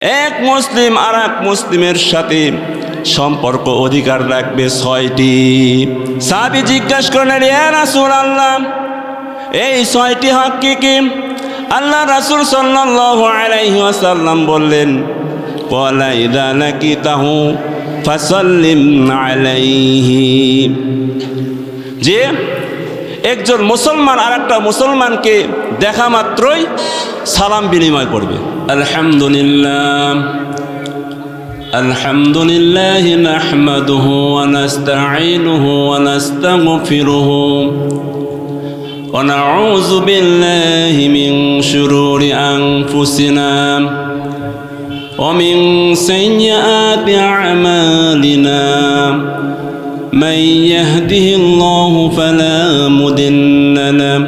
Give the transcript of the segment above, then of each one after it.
এক মুসলিম আর এক মুসলিমের সাথে সম্পর্ক অধিকার রাখবে 6টি। সাহাবী জিজ্ঞাসা করলেন, ইয়া রাসূলুল্লাহ, এই 6টি হক কি কি? আল্লাহ রাসূল সাল্লাল্লাহু আলাইহি ওয়াসাল্লাম বললেন, ক্বালা ইযা লাকিতাহু ফাসাল্লিম আলাইহি, যে একজন মুসলমান আর একটা মুসলমানকে দেখা মাত্রই সালাম বিনিময় করবে। আলহামদুলিল্লাহ আলহামদুলিল্লাহ নাহমাদুহু ওয়া নাস্তাঈনুহু ওয়া নাস্তাগফিরুহু ওয়া নাউযু বিল্লাহি মিন শুরুরি আনফুসিনা ওয়া মিন সাইয়্যাতি আ'মালিনা من يهده الله فلا مضل له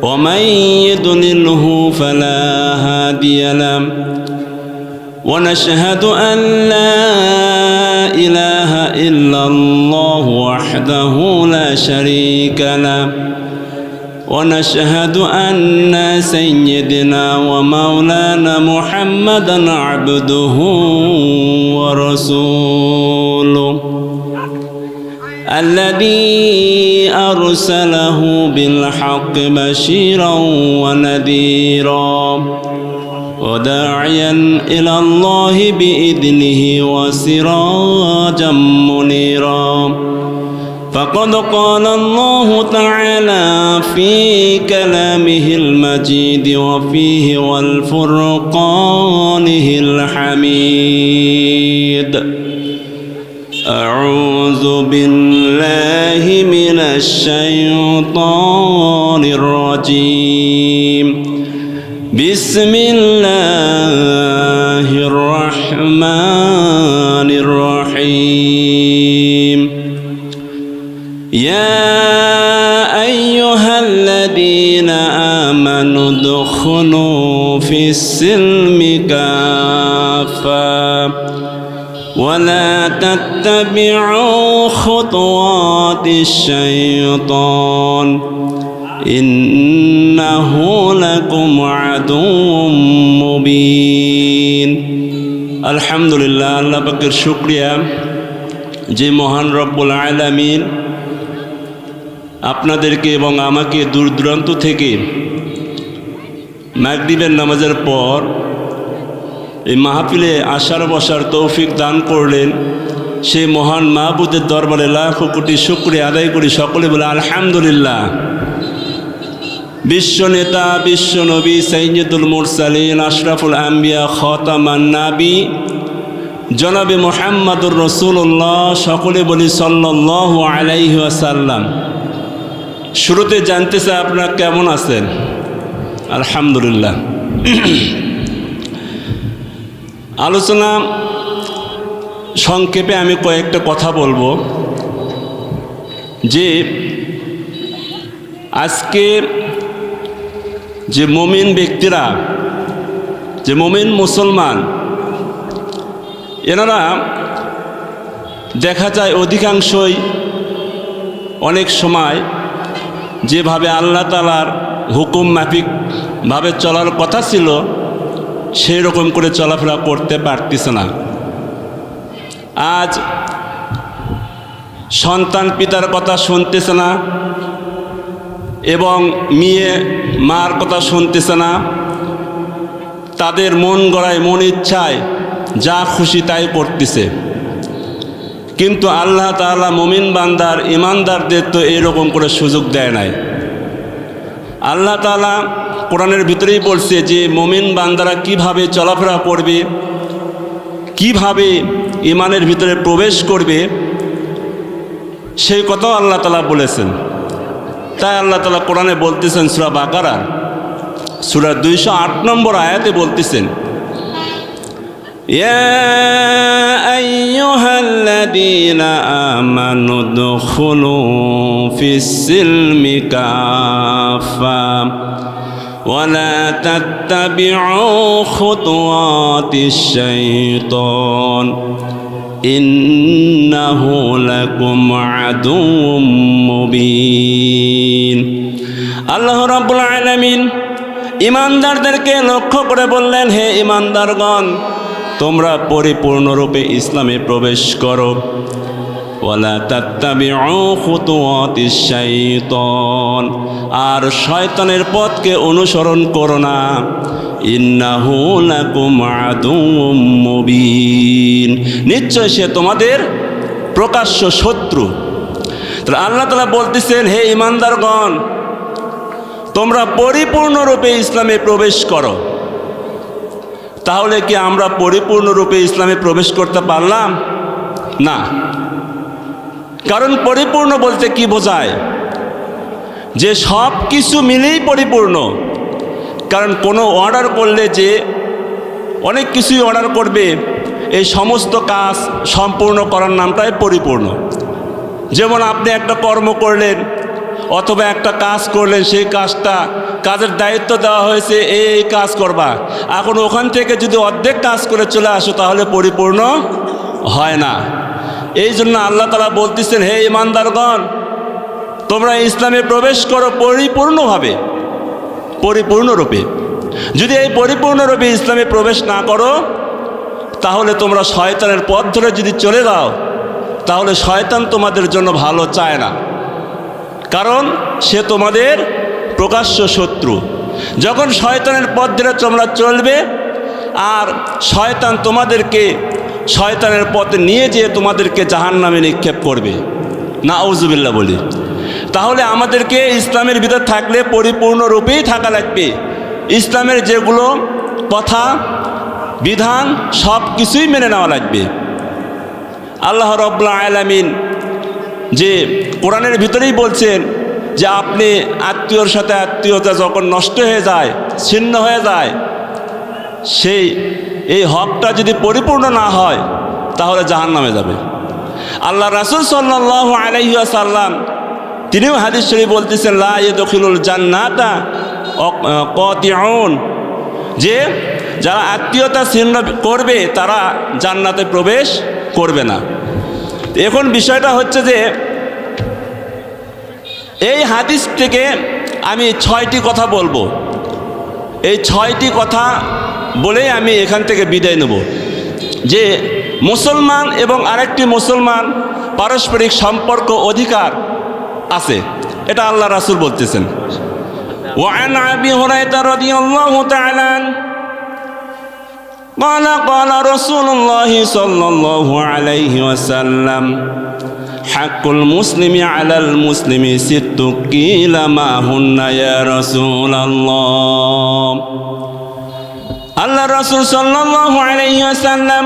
ومن يضلله فلا هادي له ونشهد أن لا إله إلا الله وحده لا شريك له ونشهد أن سيدنا ومولانا محمدا عبده ورسوله الذي أرسله بالحق بشيرا ونذيرا وداعيا إلى الله بإذنه وسراجا منيرا فقد قال الله تعالى في كلامه المجيد وفيه والفرقانه الحميد أعوذ بالله من الشيطان الرجيم بسم الله الرحمن الرحيم يا أيها الذين آمنوا ادخلوا في السلم كافة ولا تتبعوا خطوات الشيطان إنه لكم عدو مبين الحمد لله আল্লাহ পাকের শুকরিয়া যে মহান রব্বুল আলামিন আপনাদেরকে এবং আমাকে দূর দূরান্ত থেকে মাগরিবের নামাজের পর এই মাহফিলে আসার বসার তৌফিক দান করলেন। সেই মহান মাহবুদের দরবারে লাখো কোটি শুকরিয়া আদায় করি। সকলে বলে আলহামদুলিল্লাহ। বিশ্ব নেতা, বিশ্ব নবী, সাইয়্যিদুল মুরসালিন, আশরাফুল আম্বিয়া, খাতামান নাবী জনাবে মুহাম্মাদুর রাসূলুল্লাহ, সকলে বলি সাল্লাল্লাহু আলাইহি ওয়াসাল্লাম। শুরুতে জানতে চাই আপনারা কেমন আছেন? আলহামদুলিল্লাহ। আলোচনা সংক্ষেপে আমি কয়েকটা কথা বলবো যে আজকে যে মুমিন ব্যক্তিরা, যে মুমিন মুসলমান, এনারা দেখা যায় অধিকাংশই অনেক সময় যেভাবে আল্লাহ তাআলার হুকুম মাফিকভাবে চলার কথা ছিল সেই রকম করে চলাফেরা করতে পারতেছে না। আজ সন্তান পিতার কথা শুনতেছে না এবং মেয়ে মার কথা শুনতেছে না। তাদের মন গড়ায়, মন ইচ্ছায় যা খুশি তাই করতেছে। কিন্তু আল্লাহ তাআলা মুমিন বান্দার, ইমানদারদের তো এরকম করে সুযোগ দেয় নাই। আল্লাহ তাআলা কোরআনের ভিতরেই বলছে যে মুমিন বান্দারা কিভাবে চলাফেরা করবে, কিভাবে ঈমানের ভিতরে প্রবেশ করবে, সেই কথাও আল্লাহ তাআলা বলেছেন। তাই আল্লাহ তাআলা কোরআনে বলতেছেন, সূরা বাকারার সূরা 208 নম্বর আয়াতে বলতেছেন, ইয়া আইয়ুহাল্লাযীনা আমানু দুখুলু ফিস সিলমি কাফা ولا تتبعوا خطوات الشيطان إنه لكم عدو مبين। আল্লাহ রাব্বুল আলামিন ইমানদারদেরকে লক্ষ্য করে বললেন, হে ইমানদারগণ, তোমরা পরিপূর্ণরূপে ইসলামে প্রবেশ করো। ওয়ালা তাত্তাবিউ খুতুওয়াতিশ শাইতান, আর শয়তানের পথকে অনুসরণ করো না। ইন্নাহু লাকুম আদুউম মুবিন, নিশ্চয় সে তোমাদের প্রকাশ্য শত্রু। তো আল্লাহ তাআলা বলতেছেন, হে ইমানদারগণ, তোমরা পরিপূর্ণরূপে ইসলামে প্রবেশ করো। তাহলে কি আমরা পরিপূর্ণরূপে ইসলামে প্রবেশ করতে পারলাম? না। কারণ পরিপূর্ণ বলতে কি বোঝায়? যে সব কিছু মিলেই পরিপূর্ণ। কারণ কোনো অর্ডার করলে যে অনেক কিছুই অর্ডার করবে, এই সমস্ত কাজ সম্পূর্ণ করার নামটাই পরিপূর্ণ। যেমন আপনি একটা কর্ম করলেন অথবা একটা কাজ করলেন, সেই কাজের দায়িত্ব দেওয়া হয়েছে এই কাজ করবা, এখন ওখান থেকে যদি অর্ধেক কাজ করে চলে আসো তাহলে পরিপূর্ণ হয় না। এই জন্য আল্লাহ তাআলা বলতেছেন, হে ইমানদারগণ, তোমরা ইসলামে প্রবেশ করো পরিপূর্ণভাবে, পরিপূর্ণরূপে। যদি এই পরিপূর্ণরূপে ইসলামে প্রবেশ না করো, তাহলে তোমরা শয়তানের পথ ধরে যদি চলে যাও, তাহলে শয়তান তোমাদের জন্য ভালো চায় না। কারণ সে তোমাদের প্রকাশ্য শত্রু। যখন শয়তানের পথ ধরে তোমরা চলবে আর শয়তান তোমাদেরকে শয়তানের পথে নিয়ে যেয়ে তোমাদেরকে জাহান্নামে নিক্ষেপ করবে, নাউজুবিল্লাহ বলি, তাহলে আমাদেরকে ইসলামের ভিতর থাকলে পরিপূর্ণরূপেই থাকা লাগবে। ইসলামের যেগুলো কথা বিধান সব কিছুই মেনে নেওয়া লাগবে। আল্লাহ রাব্বুল আলামিন যে কোরআনের ভিতরেই বলছেন যে আপনি আত্মীয়র সাথে আত্মীয়তা যখন নষ্ট হয়ে যায়, ছিন্ন হয়ে যায়, এই হকটা যদি পরিপূর্ণ না হয় তাহলে জাহান্নামে যাবে। আল্লাহ রাসূল সাল্লাল্লাহু আলাইহি ওয়াসাল্লাম তিনিও হাদিস শরীফ বলতেছেন, লা ইয়াদখিলুল জান্নাতা কাতিউন, যে যারা আত্মীয়তা ছিন্ন করবে তারা জান্নাতে প্রবেশ করবে না। এখন বিষয়টা হচ্ছে যে এই হাদিস থেকে আমি 6টি কথা বলবো। এই 6টি কথা বলেই আমি এখান থেকে বিদায় নেব। যে মুসলমান এবং আরেকটি মুসলমান পারস্পরিক সম্পর্ক অধিকার আছে, এটা আল্লাহ রাসূল বলতেছেন। ওয়ান আবি হুরায়রা রাদিয়াল্লাহু তাআলা قال قال رسول الله صلى الله عليه وسلم حق المسلم على المسلم 6 قيل ما هن يا رسول الله। আল্লাহ রাসূল সাল্লাল্লাহু আলাইহি ওয়াসাল্লাম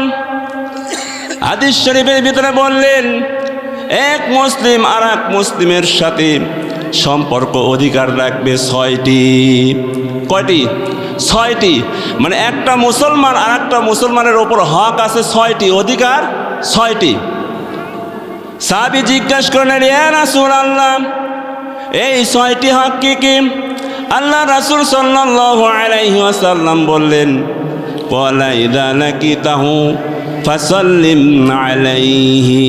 হাদিস শরীফের ভিতরে বললেন, এক মুসলিম আর এক মুসলিমের সাথে সম্পর্ক অধিকার রাখবে 6টি। কয়টি? 6টি। মানে একটা মুসলমান আর একটা মুসলমানের ওপর হক আছে 6টি, অধিকার 6টি। সাহাবী জিজ্ঞাসা করলেন, ইয়া রাসূলুল্লাহ, এই 6টি হক কি কি? আল্লাহ রাসূল সাল্লাল্লাহু আলাইহি ওয়াসাল্লাম বললেন, ক্বালা ইযা লাকিতাহু ফাসাল্লিম আলাইহি,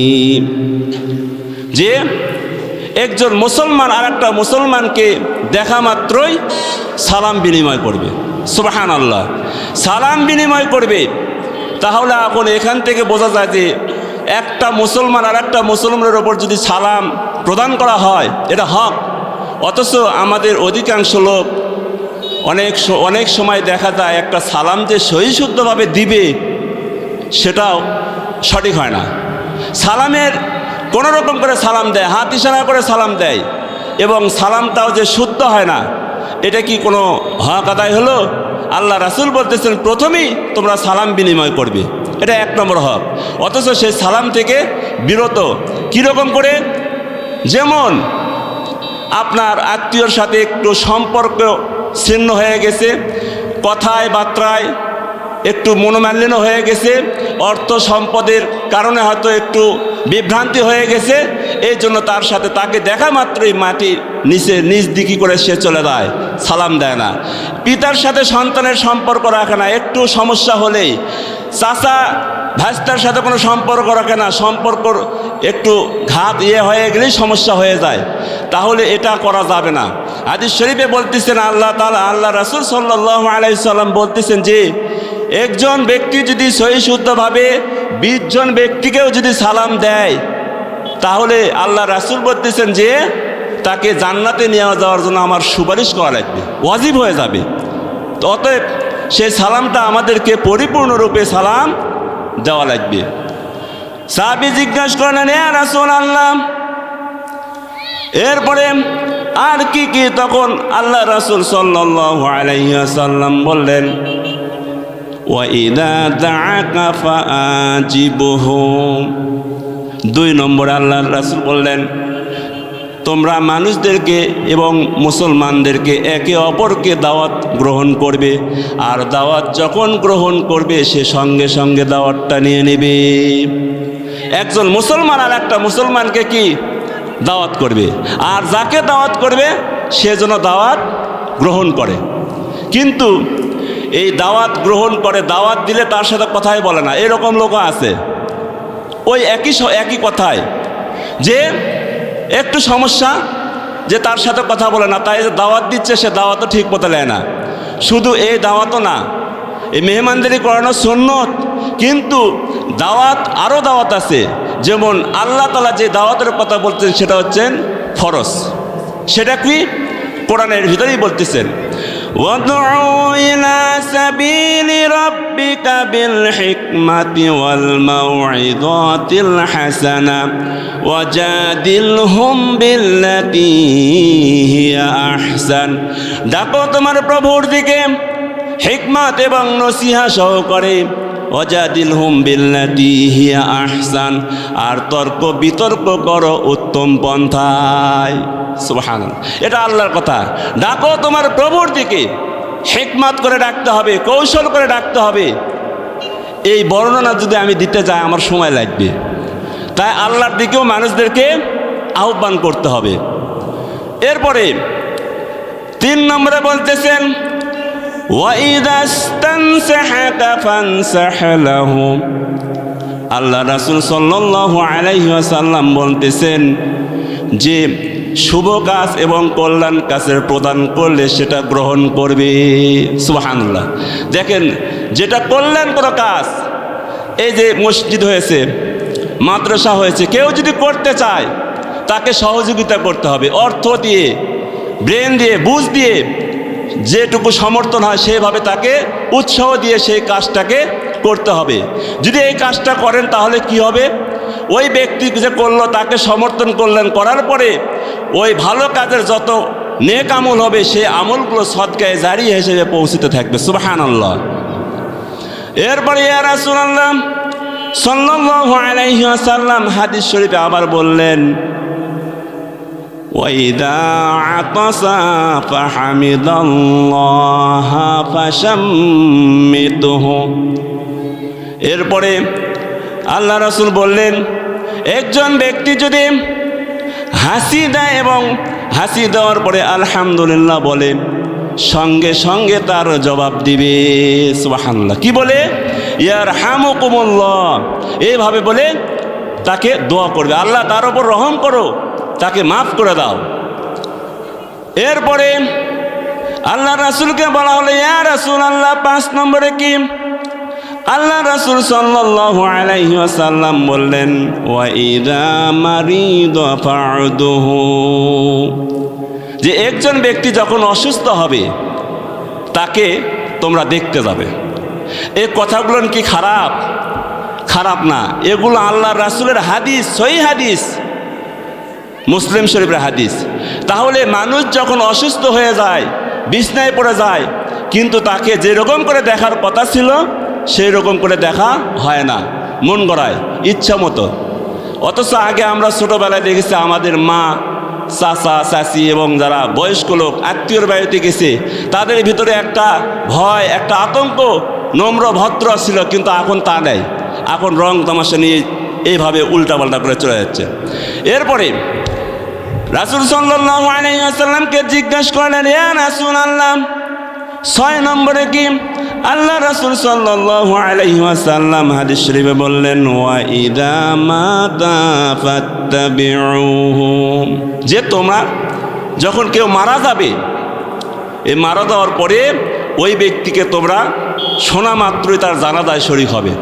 যে একজন মুসলমান আর একটা মুসলমানকে দেখা মাত্রই সালাম বিনিময় করবে। সুবহানাল্লাহ, সালাম বিনিময় করবে। তাহলে এখন এখান থেকে বোঝা যায় যে একটা মুসলমান আর একটা মুসলমানের ওপর যদি সালাম প্রদান করা হয় এটা হক। অথচ আমাদের অধিকাংশ লোক অনেক সময় দেখা যায় একটা সালাম যে সহিশুদ্ধভাবে দিবে সেটাও সঠিক হয় না। সালামের কোনো রকম করে সালাম দেয়, হাত ইশারা করে সালাম দেয়, এবং সালামটাও যে শুদ্ধ হয় না, এটা কি কোনো হক আদায় হলো? আল্লাহ রাসূল বলতেছেন প্রথমেই তোমরা সালাম বিনিময় করবে, এটা 1 নম্বর হক। অথচ সেই সালাম থেকে বিরত। কীরকম করে? যেমন আপনার আত্মীয়র সাথে একটু সম্পর্ক ছিন্ন হয়ে গেছে, কথায় বার্তায় একটু মনোমালিন্য হয়ে গেছে, অর্থ সম্পদের কারণে হয়তো একটু বিভ্রান্তি হয়ে গেছে, এই জন্য তার সাথে তাকে দেখা মাত্রই মাটির নিচে নিচ দিকি করে সে চলে যায়, সালাম দেয় না। পিতার সাথে সন্তানের সম্পর্ক রাখে না, একটু সমস্যা হলেই চাচা ভাস্তার সাথে কোনো সম্পর্ক রাখে না, সম্পর্ক একটু ঘাত হয়ে গেলেই সমস্যা হয়ে যায়, তাহলে এটা করা যাবে না। হাদিস শরীফে বলতেছেন আল্লাহ তাআলা, আল্লাহ রাসূল সাল্লাল্লাহু আলাইহি সাল্লাম বলতেছেন যে একজন ব্যক্তি যদি সহি শুদ্ধভাবে 20 জন ব্যক্তিকেও যদি সালাম দেয়, তাহলে আল্লাহ রাসূল বলতেছেন যে তাকে জান্নাতে নিয়ে যাওয়ার জন্য আমার সুপারিশ করা লাগবে, ওয়াজিব হয়ে যাবে। তো অতএব সেই সালামটা আমাদেরকে পরিপূর্ণরূপে সালাম দেওয়া লাগবে। সাহাবী জিজ্ঞাসা করলেন, ইয়া রাসূলুল্লাহ, এরপরে আর কি কি? তখন আল্লাহ রাসূল সাল্লাল্লাহু আলাইহি ওয়াসাল্লাম বললেন, ওয়া ইযা দাআকা ফাআজিবহু। 2 নম্বরে আল্লাহ রাসূল বললেন, তোমরা মানুষদেরকে এবং মুসলমানদেরকে একে অপরকে দাওয়াত গ্রহণ করবে, আর দাওয়াত যখন গ্রহণ করবে সে সঙ্গে সঙ্গে দাওয়াতটা নিয়ে নেবে। একজন মুসলমান আর একটা মুসলমানকে কি দাওয়াত করবে, আর যাকে দাওয়াত করবে সে যেন দাওয়াত গ্রহণ করে। কিন্তু এই দাওয়াত গ্রহণ করে, দাওয়াত দিলে তার সাথে কথাই বলে না, এরকম লোক আছে। ওই একই কথায় যে একটু সমস্যা, যে তার সাথে কথা বলে না, তাই যে দাওয়াত দিচ্ছে সে দাওয়াতও ঠিক মতো নেয় না। শুধু এই দাওয়াতও না, এই মেহমানদারি করানো সুন্নত, কিন্তু দাওয়াত আরও দাওয়াত আছে। যেমন আল্লাহ তাআলা যে দাওয়াতের কথা বলতেন সেটা হচ্ছেন ফরজ। সেটা কি? কোরআনের ভিতরেই বলতেছেন, ওয়াদউ ইলা সাবিলি রাব্বিকা বিল হিকমাতি ওয়াল মাউইযাতিল হাসানা ওয়াজাদিলহুম বিল্লাতী হিয়া আহসান। ডাকো তোমার প্রভুর দিকে হিকমত এবং নসিহা সহকারে, ওয়াজাদিলহুম বিল্লাতী হিয়া আহসান, আর তর্ক বিতর্ক করো উত্তম পন্থায়। সুবহানাল্লাহ, এটা আল্লাহর কথা। ডাকো তোমার প্রভুর দিকে, হিকমত করে ডাকতে হবে, কৌশল করে ডাকতে হবে। এই বর্ণনা যদি আমি দিতে যাই আমার সময় লাগবে, তাই আল্লাহর দিকেও মানুষদেরকে আহ্বান করতে হবে। এরপরে 3 নম্বরে বলতেছেন, ওয়াইদা ইস্তানসাহাকা ফানসাহ লাহু। আল্লাহ রাসূল সাল্লাল্লাহু আলাইহি ওয়াসাল্লাম বলতেছেন যে শুভ কাজ এবং কল্যাণ কাজের প্রদান করলে সেটা গ্রহণ করবে। সুবহানাল্লাহ, দেখেন যেটা কল্যাণকর কাজ, এই যে মসজিদ হয়েছে, মাদ্রাসা হয়েছে, কেউ যদি করতে চায় তাকে সহযোগিতা করতে হবে, অর্থ দিয়ে, ব্রেন দিয়ে, বুঝ দিয়ে, যেটুকু সমর্থন হয় সেভাবে তাকে উৎসাহ দিয়ে সেই কাজটাকে করতে হবে। যদি এই কাজটা করেন তাহলে কি হবে? ওই ব্যক্তি যে করলো তাকে সমর্থন করলেন, করার পরে ওই ভালো কাজের যত নেক আমল হবে সেই আমলগুলো সদকায়ে জারিয়া হিসেবে পৌঁছতে থাকবে। সুবহানাল্লাহ। এরপরে ইয়া রাসূলুল্লাহ সাল্লাল্লাহু আলাইহি ওয়াসাল্লাম হাদিস শরীফে আবার বললেন, ওয়াইদা আতাসা ফাহামিদাল্লাহ ফাশাম্মিতুহু। এরপরে আল্লাহ রাসূল বললেন, একজন ব্যক্তি যদি হাসি দেয় এবং হাসি দেওয়ার পরে আলহামদুলিল্লাহ বলে, সঙ্গে সঙ্গে তার জবাব দিবে। সুবহানাল্লাহ। কি বলে? ইয়ারহামুকুমুল্লাহ, এইভাবে বলে তাকে দোয়া করবে, আল্লাহ তার উপর রহম করো, তাকে মাফ করে দাও। এরপরে আল্লাহ রাসূলকে বলা হলো, ইয়া রাসূলুল্লাহ 5 নম্বরে কি? আল্লাহ রাসূল সাল্লাল্লাহু আলাইহি ওয়াসাল্লাম বললেন, ওয়া ইযা মারিদা ফাউদুহু, যে একজন ব্যক্তি যখন অসুস্থ হবে তাকে তোমরা দেখতে যাবে। এই কথাগুলো কি খারাপ? খারাপ না, এগুলো আল্লাহ রাসূলের হাদিস, সহিহ হাদিস, মুসলিম শরীফের হাদিস। তাহলে মানুষ যখন অসুস্থ হয়ে যায়, বিছনায় পড়ে যায়, কিন্তু তাকে যেরকম করে দেখার কথা ছিল সেই রকম করে দেখা হয় না, মন গড়ায় ইচ্ছা মতো। অথচ আগে আমরা ছোটোবেলায় দেখেছি আমাদের মা, চাচা, চাচি এবং যারা বয়স্ক লোক আত্মীয়র বাড়িতে গেছে, তাদের ভিতরে একটা ভয়, একটা আতঙ্ক, নম্র ভদ্র ছিল, কিন্তু এখন তা নেই। এখন রং তামাশা নিয়ে এইভাবে উল্টাপাল্টা করে চলে যাচ্ছে। এরপরে রাসূল সাল্লাল্লাহু আলাইহি ওয়াসাল্লামকে জিজ্ঞাসা করলেন, ইয়া রাসূলুল্লাহ 6 নম্বরে কি? আল্লাহ রাসূল সাল্লাল্লাহু আলাইহি ওয়াসাল্লাম হাদিস শরীফে বললেন, ওয়া ইযা মাতা ফাত্তাবিউহু, যে তোমরা যখন কেউ মারা যাবে, এই মারা যাওয়ার পরে ওই ব্যক্তিকে তোমরা শোনা মাত্রই তার জানাজায় শরীক হবে।